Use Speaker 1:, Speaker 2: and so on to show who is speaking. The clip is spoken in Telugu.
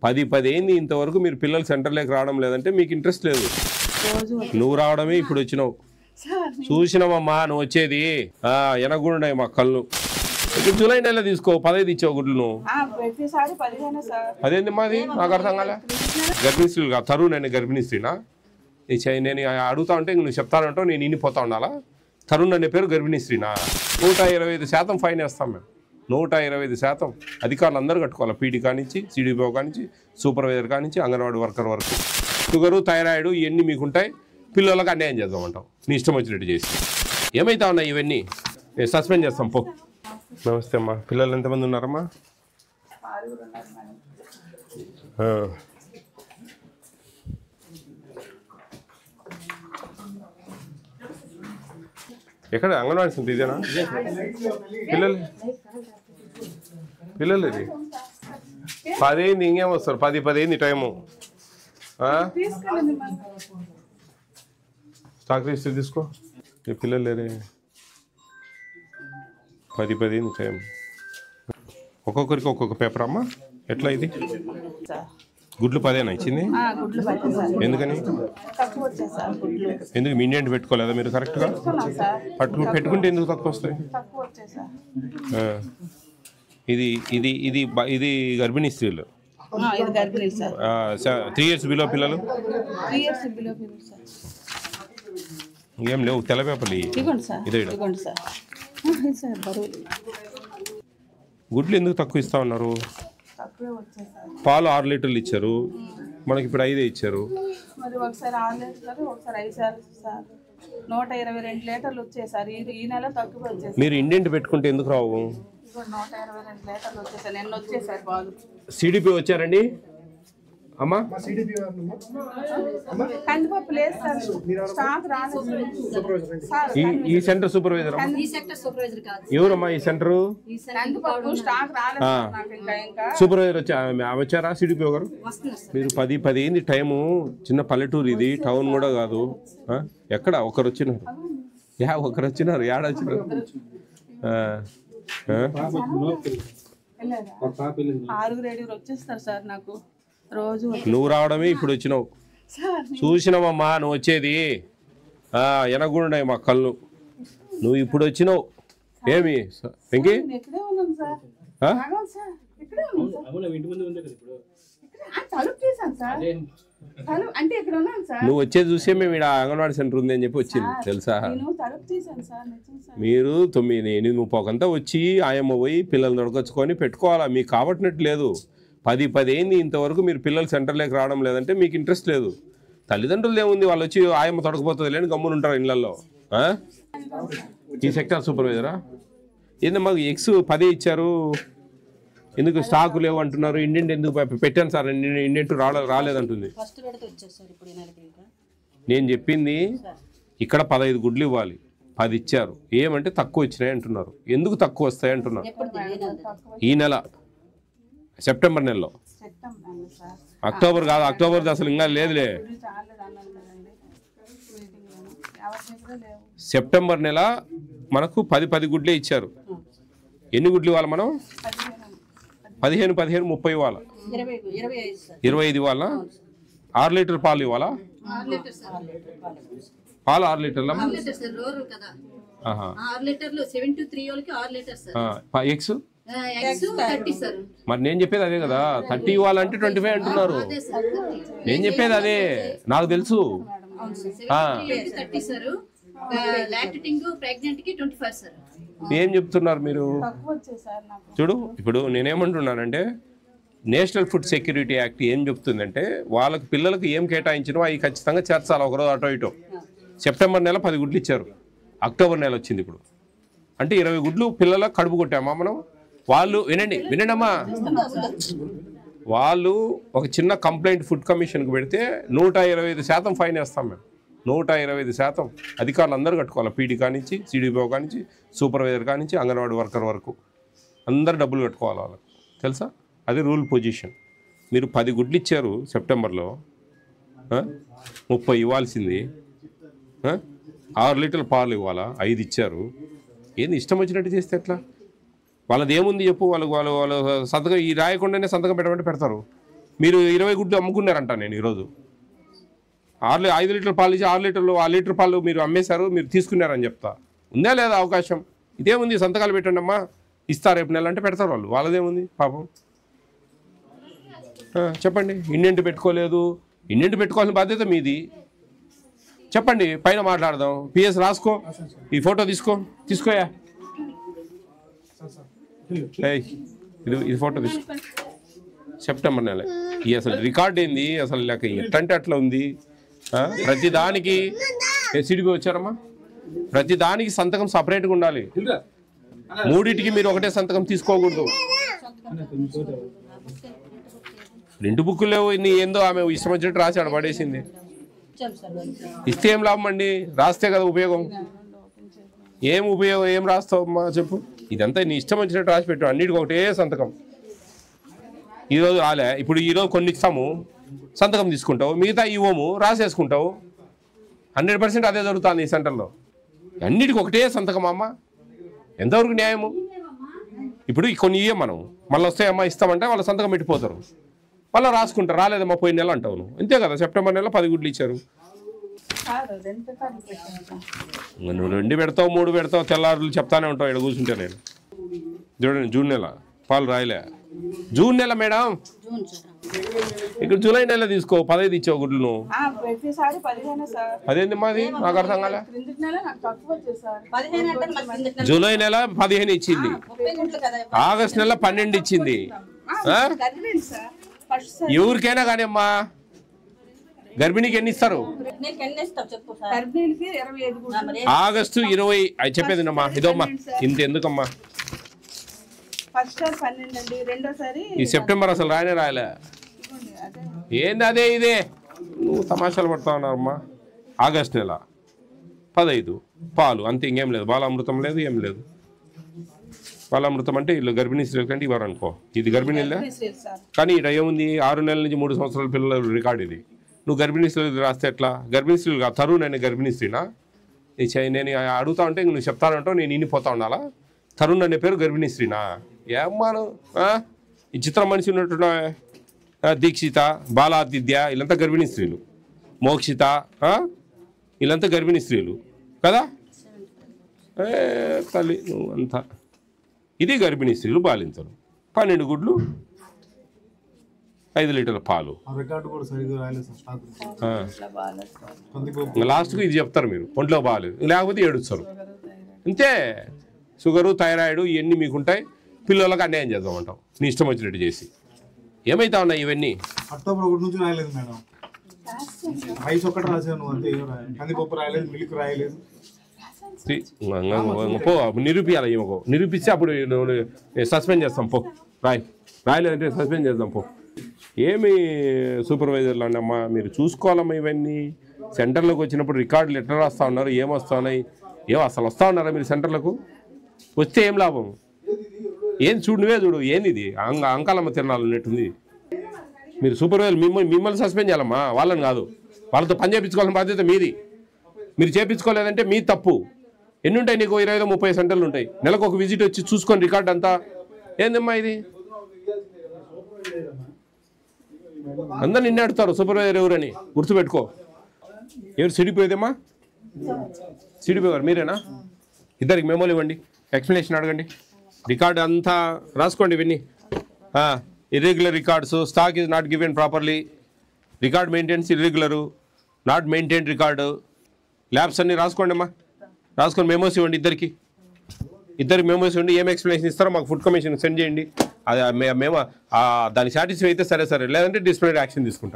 Speaker 1: 10 అయింది ఇంతవరకు మీరు పిల్లలు సెంటర్లోకి రావడం లేదంటే మీకు ఇంట్రెస్ట్ లేదు. నువ్వు రావడమే ఇప్పుడు వచ్చినావు. చూసినావమ్మా నువ్వు వచ్చేది ఎనగూడున్నాయి మా కళ్ళు. ఇప్పుడు జూలై నెల తీసుకో 15 ఇచ్చావు గుడ్లు నువ్వు. అదేంది మాది నాకు అర్థం కాలే. గర్భిణీ స్త్రీలు కాదు తరువు నేను గర్భిణీ స్త్రీనా నేను అడుగుతా ఉంటే నువ్వు చెప్తానంటావు నేను ఇనిపోతా ఉండాలా. తరుణ్ అనే పేరు గర్భిణీ స్త్రీనా. 125% ఫైన్ వేస్తాం మేము. 125% అధికారులు అందరూ కట్టుకోవాలి. పీడీ కానించి సిడిపిఓ కానించి సూపర్వైజర్ కానించి అంగన్వాడీ వర్కర్ వరకు. షుగరు థైరాయిడ్ ఇవన్నీ మీకుంటాయి. పిల్లలకు అన్యాయం చేద్దామంటావు నీ ఇష్టం వచ్చినట్టు చేసి. ఏమైతా ఉన్నాయి ఇవన్నీ సస్పెండ్ చేస్తాం పో. నమస్తే అమ్మా. పిల్లలు ఎంతమంది ఉన్నారమ్మా? ఎక్కడ అంగన్వాడీ సెంటర్ ఇదేనా? పిల్లలు ఇది 10 అయింది ఇంకేం వస్తారు? 10 అయింది టైము. స్టాక్ రిజిస్టర్ తీసుకో. ఈ పిల్లలు లేరే 10 అయింది టైం. ఒక్కొక్కరికి ఒక్కొక్క పేపర్ అమ్మా. ఎట్లా ఇది గుడ్లు 10 ఇచ్చింది? ఎందుకని? ఎందుకు మీడియంట్ పెట్టుకోలేదా మీరు కరెక్ట్గా? పెట్టుకుంటే ఎందుకు తక్కువ వస్తాయి? ఇది ఇది ఇది ఇది గర్భిణీ స్త్రీలు 3 years బిలో పిల్లలు ఏం లేవు. తెల్ల పేపర్లు ఇదే. గుడ్లు ఎందుకు తక్కువ ఇస్తా ఉన్నారు? పాలు 6 లీటర్లు ఇచ్చారు, మనకి ఇప్పుడు 5 ఇచ్చారు.
Speaker 2: 122 లీటర్లు వచ్చాయి సార్. ఈ నెల తక్కువ వచ్చేసి.
Speaker 1: మీరు ఇండియన్ పెట్టుకుంటే ఎందుకు రావు?
Speaker 2: 122 లీటర్లు వచ్చేసారు. నిన్న వచ్చేసారు బాగా.
Speaker 1: సిడిపి వచ్చారండి అమ్మా?
Speaker 2: కందిపప్పు లేదు సార్. స్టాక్ రాలేదు.
Speaker 1: ఈ సెంటర్ సూపర్వైజర్ ఎవరమ్మా? ఈ సెంటర్
Speaker 2: కందిపప్పు స్టాక్ రాలేదు.
Speaker 1: సూపర్వైజర్ వచ్చారా సిడిపి గారు? మీరు 10 అయింది టైము. చిన్న పల్లెటూరు ఇది, టౌన్ కూడా కాదు. ఎక్కడ ఒకరు వచ్చినారు? ఒకరు వచ్చినారు. ఏడ వచ్చినారు?
Speaker 2: 6 వచ్చేస్తారు సార్. నాకు రోజు
Speaker 1: నువ్వు రావడమే ఇప్పుడు వచ్చినావు. చూసినావమ్మా నువ్వు వచ్చేది ఎనగూడున్నాయి మా కళ్ళు. నువ్వు ఇప్పుడు వచ్చినావు. ఏమి వెంకీ నువ్వు వచ్చేది చూసే మేము ఇక్కడ అంగన్వాడీ సెంటర్ ఉంది అని చెప్పి వచ్చింది తెలుసా? మీరు 9-8 వచ్చి ఆయమ్మ పోయి పిల్లల్ని దొరకొచ్చుకొని పెట్టుకోవాలా. మీకు కాబట్టినట్టు లేదు. 10 అయింది ఇంతవరకు మీరు పిల్లలు సెంటర్లోకి రావడం లేదంటే మీకు ఇంట్రెస్ట్ లేదు. తల్లిదండ్రులు ఏముంది, వాళ్ళు వచ్చి ఆయమ్మ తొడకపోతుంది లేని గమ్మున ఉంటారు ఇళ్లలో. ఈ సెక్టార్ సూపర్వైజరా ఏంది? మాకు ఎక్స్ 10 ఇచ్చారు, ఎందుకు స్టాకు లేవు అంటున్నారు. ఇండియన్ ఎందుకు పెట్టాను సార్, ఇండియన్ రాలేదంటుంది. నేను చెప్పింది ఇక్కడ 15 గుడ్లు ఇవ్వాలి, 10 ఇచ్చారు. ఏమంటే తక్కువ వచ్చినాయి అంటున్నారు. ఎందుకు తక్కువ వస్తాయి అంటున్నారు? ఈ నెల సెప్టెంబర్ నెలలో. అక్టోబర్ కాదు, అక్టోబర్ అసలు ఇంకా లేదులే. సెప్టెంబర్ నెల మనకు 10 గుడ్లే ఇచ్చారు. ఎన్ని గుడ్లు ఇవ్వాలి మనం? 15, 30 ఇవ్వాలా? 25 ఇవ్వాలా? 6 లీటర్ పాలు ఇవ్వాలా? పాలు 6 లీటర్ల ఎగ్స్ మరి నేను చెప్పేది అదే కదా. 30 ఇవ్వాలంటే 25 అంటున్నారు. నేను చెప్పేది అదే, నాకు తెలుసు. ఏం చెప్తున్నారు మీరు? చూడు, ఇప్పుడు నేనేమంటున్నానంటే నేషనల్ ఫుడ్ సెక్యూరిటీ యాక్ట్ ఏం చెప్తుందంటే వాళ్ళకి పిల్లలకు ఏం కేటాయించినో అవి ఖచ్చితంగా చేర్చాలి. ఒకరోజు అటో ఇటో. సెప్టెంబర్ నెల 10 గుడ్లు ఇచ్చారు, అక్టోబర్ నెల వచ్చింది ఇప్పుడు. అంటే 20 గుడ్లు పిల్లలకు కడుపు కొట్టామా మనం? వాళ్ళు వినండి అమ్మా, వాళ్ళు ఒక చిన్న కంప్లైంట్ ఫుడ్ కమిషన్కి పెడితే 125% ఫైన్ వేస్తాం మేము. 125% అధికారులు అందరూ కట్టుకోవాలి. పీడీ కానించి సిడిపిఓ కానించి సూపర్వైజర్ కానించి అంగన్వాడీ వర్కర్ వరకు అందరు డబ్బులు కట్టుకోవాలి వాళ్ళకి, తెలుసా? అది రూల్ పొజిషన్. మీరు 10 గుడ్లు ఇచ్చారు సెప్టెంబర్లో, 30 ఇవ్వాల్సింది. 6 లీటర్ల పాలు ఇవ్వాలా? 5 ఇచ్చారు. ఏంది ఇష్టం వచ్చినట్టు చేస్తే ఎట్లా? వాళ్ళది ఏముంది చెప్పు? వాళ్ళు సంతకం ఈ రాయకుండానే సంతకం పెట్టమంటే పెడతారు. మీరు 20 గుడ్లు అమ్ముకున్నారంట నేను ఈరోజు 5 లీటర్ల పాలు ఇచ్చి 6 లీటర్లు ఆ లీటర్ పాలు మీరు అమ్మేశారు, మీరు తీసుకున్నారని చెప్తా. ఉందా లేదా అవకాశం? ఇదేముంది, సంతకాలు పెట్టండి అమ్మా, ఇస్తారు రేపు నెల అంటే పెడతారు వాళ్ళు, వాళ్ళదేముంది పాపం. చెప్పండి, ఇండెంట్ పెట్టుకోలేదు, ఇండెంట్ పెట్టుకోవాల్సిన బాధ్యత మీది. చెప్పండి, పైన మాట్లాడదాం. పిఎస్ రాసుకో, ఈ ఫోటో తీసుకోయా, ఇది ఫోటో తీసుకో. సెప్టెంబర్ నెల ఈ అసలు రికార్డ్ ఏంది అసలు, లేక ఎట్లంటే అట్లా ఉంది. ప్రతి దానికి ఎస్సీడీపీ వచ్చారమ్మా, ప్రతి దానికి సంతకం సపరేట్గా ఉండాలి. మూడింటికి మీరు ఒకటే సంతకం తీసుకోకూడదు. 2 బుక్కులు లేవు, ఇన్ని ఏందో ఆమె ఇష్టం వచ్చినట్టు రాశాడు, పడేసింది. ఇస్తే ఏం లాభం అండి, రాస్తే కదా ఉపయోగం. ఏం ఉపయోగం, ఏం రాస్తావు అమ్మా చెప్పు. ఇదంతా నీ ఇష్టం వచ్చినట్టు రాసి పెట్టు, అన్నిటికీ ఒకటే సంతకం. ఈరోజు రాలే, ఇప్పుడు ఈరోజు కొన్ని ఇస్తాము, సంతకం తీసుకుంటావు, మిగతా ఇవ్వము, రాసేసుకుంటావు. 100% అదే జరుగుతుంది ఈ సెంటర్లో. అన్నిటికీ ఒకటే సంతకం అమ్మ, ఎంతవరకు న్యాయము? ఇప్పుడు కొన్ని ఇవ్వం మనం, మళ్ళీ వస్తాయమ్మా ఇస్తామంటే వాళ్ళ సంతకం పెట్టిపోతారు, మళ్ళీ రాసుకుంటారు. రాలేదమ్మా పోయిన నెల అంటావు నువ్వు, అంతే కదా. సెప్టెంబర్ నెల 10 గుడ్లు ఇచ్చారు, నువ్వు 2 పెడతావు 3 పెడతావు, తెల్లారులు చెప్తానే ఉంటావు. ఇక్కడ కూర్చుంటే నేను చూడండి, జూన్ నెల పాలు రాయలే, జూన్ నెల మేడం, ఇక్కడ జూలై నెల తీసుకో, 15 ఇచ్చావు గుడ్లు నువ్వు. అదేంది మాది, నాకు అర్థం కాలే. జూలై నెల 15 ఇచ్చింది, ఆగస్ట్ నెల 12 ఇచ్చింది. ఎవరికైనా కానీ అమ్మా, గర్భిణీకి ఎన్ని ఇస్తారు? ఆగస్టు 20 చెప్పేది అమ్మా, ఇదమ్మా ఇంత ఎందుకమ్మా. ఈ సెప్టెంబర్ అసలు రాయలే. ఏంది అదే ఇదే, నువ్వు తమాషాలు పడతా ఉన్నారమ్మా. ఆగస్ట్ నెల 15 పాలు అంతే, ఇంకేం లేదు. బాలామృతం లేదు, ఏం లేదు. బాలామృతం అంటే వీళ్ళు గర్భిణీ స్త్రీల కంటే ఇవ్వరు అనుకో. ఇది గర్భిణీలే కానీ ఇక్కడ ఏముంది, 6 నెలల నుంచి 3 సంవత్సరాల పిల్లల రికార్డు ఇది. నువ్వు గర్భిణీ స్త్రీలు రాస్తే ఎట్లా? గర్భిణీ స్త్రీలు కాదు, తరుణ్ అనే గర్భిణీ స్త్రీనా? నేను అడుగుతా ఉంటే నువ్వు చెప్తానంటావు, నేను ఇన్నిపోతా ఉండాలా? తరుణ్ అనే పేరు గర్భిణీ స్త్రీనా? ఏమ్మాను ఈ చిత్రం మనిషి ఉన్నట్టు. దీక్షిత, బాలాదిత్య వీళ్ళంతా గర్భిణీ స్త్రీలు. మోక్షిత వీళ్ళంతా గర్భిణీ స్త్రీలు కదా. తల్లి నువ్వు అంతా. ఇది గర్భిణీ స్త్రీలు బాలింతలు. 12 గుడ్లు 5 లీటర్ల పాలు. లాస్ట్కు ఇది చెప్తారు మీరు, ఒంట్లో బాగాలేదు, లేకపోతే ఏడుస్తారు అంతే. షుగరు, థైరాయిడ్ ఇవన్నీ మీకుంటాయి, పిల్లలకు అన్యాయం చేద్దామంటావు నీ ఇష్టం వచ్చినట్టు చేసి. ఏమైతా ఉన్నాయి ఇవన్నీ?
Speaker 3: అక్టోబర్ 1 నుంచి రాయలేదు మేడం, రైస్ ఒక్కటి రాశాను అంతే, కందిపప్పు రాయలేదు, మిల్క్ రాయలేదు.
Speaker 1: పో నిరూపియాలి, నిరూపిస్తే అప్పుడు సస్పెండ్ చేస్తాం. పో రాయలేదంటే సస్పెండ్ చేద్దాం. పో ఏమి సూపర్వైజర్లు అండి అమ్మా, మీరు చూసుకోవాలమ్మా ఇవన్నీ. సెంటర్లోకి వచ్చినప్పుడు రికార్డులు ఎట్లా రాస్తా ఉన్నారు, ఏం వస్తా ఉన్నాయి, ఏమో అసలు వస్తూ ఉన్నారా మీరు సెంటర్లకు? వస్తే ఏం లాభం? ఏం చూడు, నువ్వే చూడు, ఏంది ఇది అంకాలమ్మ తిరణాలు ఉన్నట్టుంది. మీరు సూపర్వైజర్ మిమ్మల్ని సస్పెండ్ చేయాలమ్మా, వాళ్ళని కాదు. వాళ్ళతో పని చేయించుకోవాల్సిన బాధ్యత మీది. మీరు చేయించుకోలేదంటే మీ తప్పు. ఎన్ని ఉంటాయి నీకు? 25-30 సెంటర్లు ఉంటాయి. నెలకు ఒక విజిట్ వచ్చి చూసుకొని రికార్డ్ అంతా. ఏందమ్మా ఇది? అందరు నిన్నే అడుగుతారు సూపర్వైజర్ ఎవరని, గుర్తుపెట్టుకో. ఎవరు సిడిపోయేదమ్మా? సిడిపోయారు మీరేనా? ఇద్దరికి మెమోలు ఇవ్వండి, ఎక్స్ప్లెనేషన్ అడగండి, రికార్డ్ అంతా రాసుకోండి. ఇవన్నీ irregular records, stock is not given properly, record maintenance irregular, not maintain record, labs అన్నీ రాసుకోండి అమ్మా. రాసుకొని మెమోస్ ఇవ్వండి, ఇద్దరికి మెమోస్ ఇవ్వండి. ఏం ఎక్స్ప్లెనేషన్ ఇస్తారో మాకు ఫుడ్ కమిషన్ సెండ్ చేయండి. అది మేము దాన్ని సాటిస్ఫై అయితే సరే, లేదంటే డిసిప్లినరీ యాక్షన్ తీసుకుంటాం.